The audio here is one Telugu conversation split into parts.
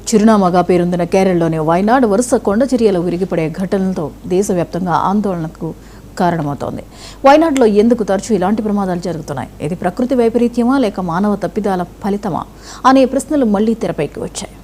చిరునామాగా పేరొందిన కేరళలోని వయనాడ్ వరుస కొండచర్యలు విరిగిపడే ఘటనలతో దేశవ్యాప్తంగా ఆందోళనకు కారణమవుతోంది. వయనాడ్లో ఎందుకు తరచూ ఇలాంటి ప్రమాదాలు జరుగుతున్నాయి? ఇది ప్రకృతి వైపరీత్యమా లేక మానవ తప్పిదాల ఫలితమా అనే ప్రశ్నలు మళ్లీ తెరపైకి వచ్చాయి.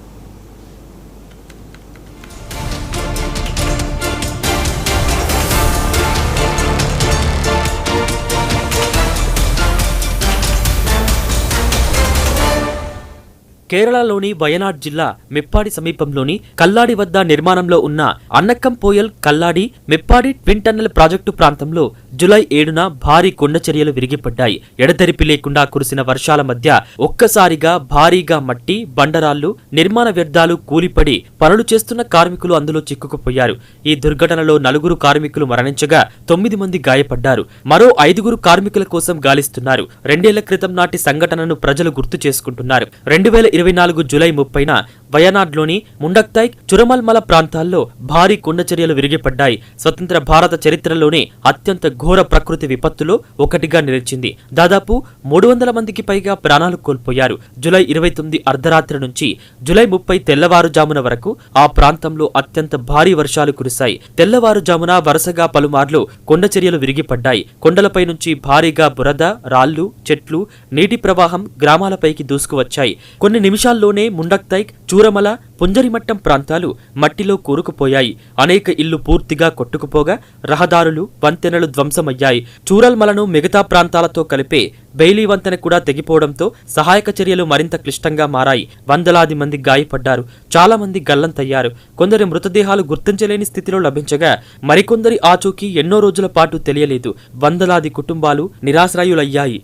కేరళలోని వయనాడ్ జిల్లా మెప్పాడి సమీపంలోని కల్లాడి వద్ద నిర్మాణంలో ఉన్న అన్నకంపోయల్ కల్లాడి మెప్పాడి ట్విన్ టన్నెల్ ప్రాజెక్టు ప్రాంతంలో జూలై 7న భారీ కొండచర్యలు విరిగిపడ్డాయి. ఎడతెరిపి లేకుండా కురిసిన వర్షాల మధ్య ఒక్కసారిగా భారీగా మట్టి, బండరాళ్లు, నిర్మాణ వ్యర్థాలు కూలిపడి పనులు చేస్తున్న కార్మికులు అందులో చిక్కుకుపోయారు. ఈ దుర్ఘటనలో 4 కార్మికులు మరణించగా 9 మంది గాయపడ్డారు. మరో 5 కార్మికుల కోసం గాలిస్తున్నారు. 2 ఏళ్ల క్రితం నాటి సంఘటనను ప్రజలు గుర్తు చేసుకుంటున్నారు. 2024 జూలై 30న వయనాడ్లోని ముండక్తై, చురమల్మల ప్రాంతాల్లో భారీ కొండచర్యలు విరిగిపడ్డాయి. స్వతంత్ర భారత చరిత్రలోనే అత్యంత ఘోర ప్రకృతి విపత్తులో ఒకటిగా నిలిచింది. దాదాపు 300 మందికి పైగా ప్రాణాలు కోల్పోయారు. జూలై 29 అర్ధరాత్రి నుంచి జూలై 30 తెల్లవారుజామున వరకు ఆ ప్రాంతంలో అత్యంత భారీ వర్షాలు కురిశాయి. తెల్లవారుజామున వరుసగా పలుమార్లు కొండచర్యలు విరిగిపడ్డాయి. కొండలపై నుంచి భారీగా బురద, రాళ్లు, చెట్లు, నీటి ప్రవాహం గ్రామాలపైకి దూసుకువచ్చాయి. కొన్ని నిమిషాల్లోనే ముండక్తై, చూరమల, పుంజరిమట్టం ప్రాంతాలు మట్టిలో కూరుకుపోయాయి. అనేక ఇళ్లు పూర్తిగా కొట్టుకుపోగా రహదారులు, వంతెనలు ధ్వంసమయ్యాయి. చూరల్మలను మిగతా ప్రాంతాలతో కలిపే బెయిలీ వంతెన కూడా తెగిపోవడంతో సహాయక చర్యలు మరింత క్లిష్టంగా మారాయి. వందలాది మంది గాయపడ్డారు. చాలా మంది గల్లంతయ్యారు. కొందరి మృతదేహాలు గుర్తించలేని స్థితిలో లభించగా మరికొందరి ఆచూకీ ఎన్నో రోజుల పాటు తెలియలేదు. వందలాది కుటుంబాలు నిరాశ్రయులయ్యాయి.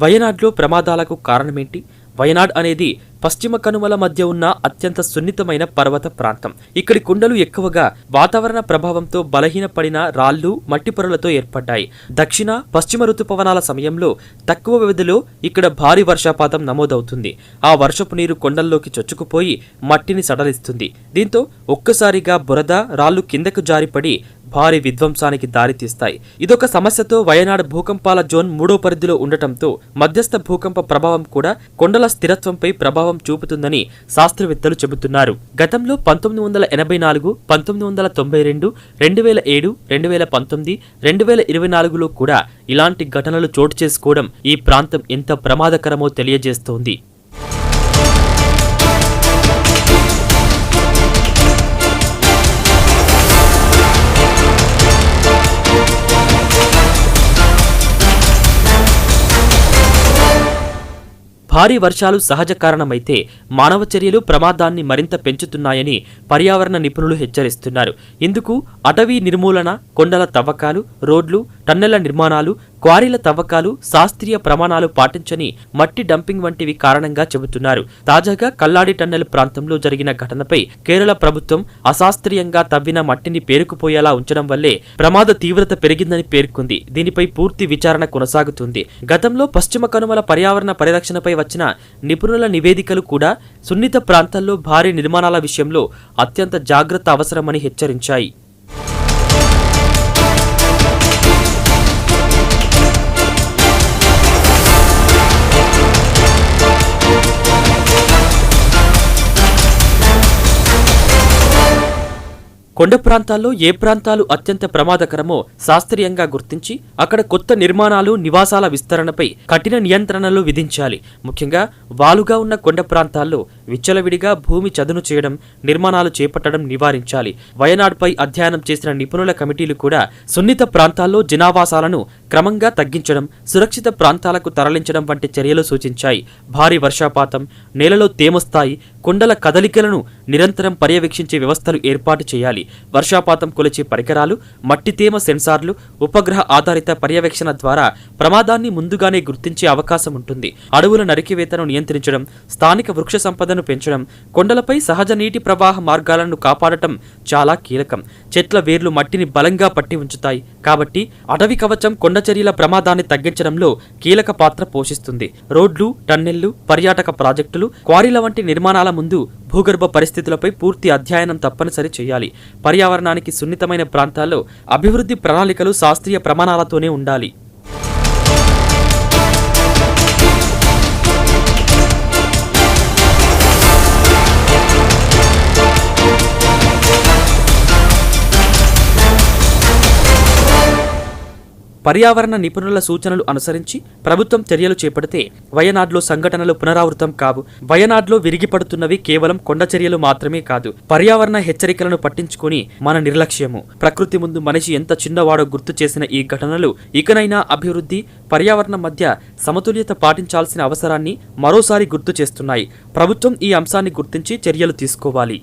వయనాడ్లో ప్రమాదాలకు కారణమేంటి? వయనాడ్ అనేది పశ్చిమ కనుమల మధ్య ఉన్న అత్యంత సున్నితమైన పర్వత ప్రాంతం. ఇక్కడి కొండలు ఎక్కువగా వాతావరణ ప్రభావంతో బలహీనపడిన రాళ్లు, మట్టి పొరలతో ఏర్పడ్డాయి. దక్షిణ, పశ్చిమ ఋతుపవనాల సమయంలో తక్కువ వ్యవధిలో ఇక్కడ భారీ వర్షపాతం నమోదవుతుంది. ఆ వర్షపు నీరు కొండల్లోకి చొచ్చుకుపోయి మట్టిని సడలిస్తుంది. దీంతో ఒక్కసారిగా బురద, రాళ్లు కిందకు జారిపడి భారీ విధ్వంసానికి దారితీస్తాయి. ఇదొక సమస్యతో వయనాడ్ భూకంపాల జోన్ 3వ పరిధిలో ఉండటంతో మధ్యస్థ భూకంప ప్రభావం కూడా కొండల స్థిరత్వంపై ప్రభావం చూపుతుందని శాస్త్రవేత్తలు చెబుతున్నారు. గతంలో 1984, 1992, 2007, 2019, 2024లో కూడా ఇలాంటి ఘటనలు చోటు చేసుకోవడం ఈ ప్రాంతం ఎంత ప్రమాదకరమో తెలియజేస్తోంది. భారీ వర్షాలు సహజ కారణమైతే మానవ చర్యలు ప్రమాదాన్ని మరింత పెంచుతున్నాయని పర్యావరణ నిపుణులు హెచ్చరిస్తున్నారు. ఇందుకు అటవీ నిర్మూలన, కొండల తవ్వకాలు, రోడ్లు, టన్నెళ్ల నిర్మాణాలు, క్వారీల తవ్వకాలు, శాస్త్రీయ ప్రమాణాలు పాటించని మట్టి డంపింగ్ వంటివి కారణంగా చెబుతున్నారు. తాజాగా కల్లాడి టన్నెల్ ప్రాంతంలో జరిగిన ఘటనపై కేరళ ప్రభుత్వం అశాస్త్రీయంగా తవ్విన మట్టిని పేరుకుపోయేలా ఉంచడం వల్లే ప్రమాద తీవ్రత పెరిగిందని పేర్కొంది. దీనిపై పూర్తి విచారణ కొనసాగుతుంది. గతంలో పశ్చిమ కనుమల పర్యావరణ పరిరక్షణపై వచ్చిన నిపుణుల నివేదికలు కూడా సున్నిత ప్రాంతాల్లో భారీ నిర్మాణాల విషయంలో అత్యంత జాగ్రత్త అవసరమని హెచ్చరించాయి. కొండ ప్రాంతాల్లో ఏ ప్రాంతాలు అత్యంత ప్రమాదకరమో శాస్త్రీయంగా గుర్తించి అక్కడ కొత్త నిర్మాణాలు, నివాసాల విస్తరణపై కఠిన నియంత్రణలు విధించాలి. ముఖ్యంగా వాలుగా ఉన్న కొండ ప్రాంతాల్లో విచ్చలవిడిగా భూమి చదును చేయడం, నిర్మాణాలు చేపట్టడం నివారించాలి. వయనాడ్పై అధ్యయనం చేసిన నిపుణుల కమిటీలు కూడా సున్నిత ప్రాంతాల్లో జనావాసాలను క్రమంగా తగ్గించడం, సురక్షిత ప్రాంతాలకు తరలించడం వంటి చర్యలు సూచించాయి. భారీ వర్షపాతం, నేలలో తేమ స్థాయి, కొండల కదలికలను నిరంతరం పర్యవేక్షించే వ్యవస్థలు ఏర్పాటు చేయాలి. వర్షపాతం కొలిచే పరికరాలు, మట్టి తేమ సెన్సార్లు, ఉపగ్రహ ఆధారిత పర్యవేక్షణ ద్వారా ప్రమాదాన్ని ముందుగానే గుర్తించే అవకాశం ఉంటుంది. అడవుల నరికివేతను నియంత్రించడం, స్థానిక వృక్ష సంపదను పెంచడం, కొండలపై సహజ నీటి ప్రవాహ మార్గాలను కాపాడటం చాలా కీలకం. చెట్ల వేర్లు మట్టిని బలంగా పట్టి ఉంచుతాయి. కాబట్టి అటవీ కవచం కొండ చర్యల ప్రమాదాన్ని తగ్గించడంలో కీలక పాత్ర పోషిస్తుంది. రోడ్లు, టన్నెళ్లు, పర్యాటక ప్రాజెక్టులు, క్వారీల వంటి నిర్మాణాల ముందు భూగర్భ పరిస్థితులపై పూర్తి అధ్యయనం తప్పనిసరి చేయాలి. పర్యావరణానికి సున్నితమైన ప్రాంతాల్లో అభివృద్ధి ప్రణాళికలు శాస్త్రీయ ప్రమాణాలతోనే ఉండాలి. పర్యావరణ నిపుణుల సూచనలు అనుసరించి ప్రభుత్వం చర్యలు చేపడితే వయనాడ్లో సంఘటనలు పునరావృతం కావు. వయనాడ్లో విరిగిపడుతున్నవి కేవలం కొండ చర్యలు మాత్రమే కాదు, పర్యావరణ హెచ్చరికలను పట్టించుకొని మన నిర్లక్ష్యము. ప్రకృతి ముందు మనిషి ఎంత చిన్నవాడో గుర్తు చేసిన ఈ ఘటనలు ఇకనైనా అభివృద్ధి, పర్యావరణం మధ్య సమతుల్యత పాటించాల్సిన అవసరాన్ని మరోసారి గుర్తు చేస్తున్నాయి. ప్రభుత్వం ఈ అంశాన్ని గుర్తించి చర్యలు తీసుకోవాలి.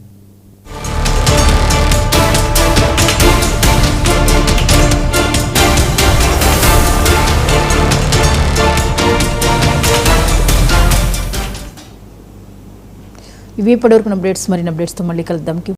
ఇవి ఇప్పటివరకు అప్డేట్స్. మరిన్ని అప్డేట్స్తో మళ్ళీ కలుద్దాం.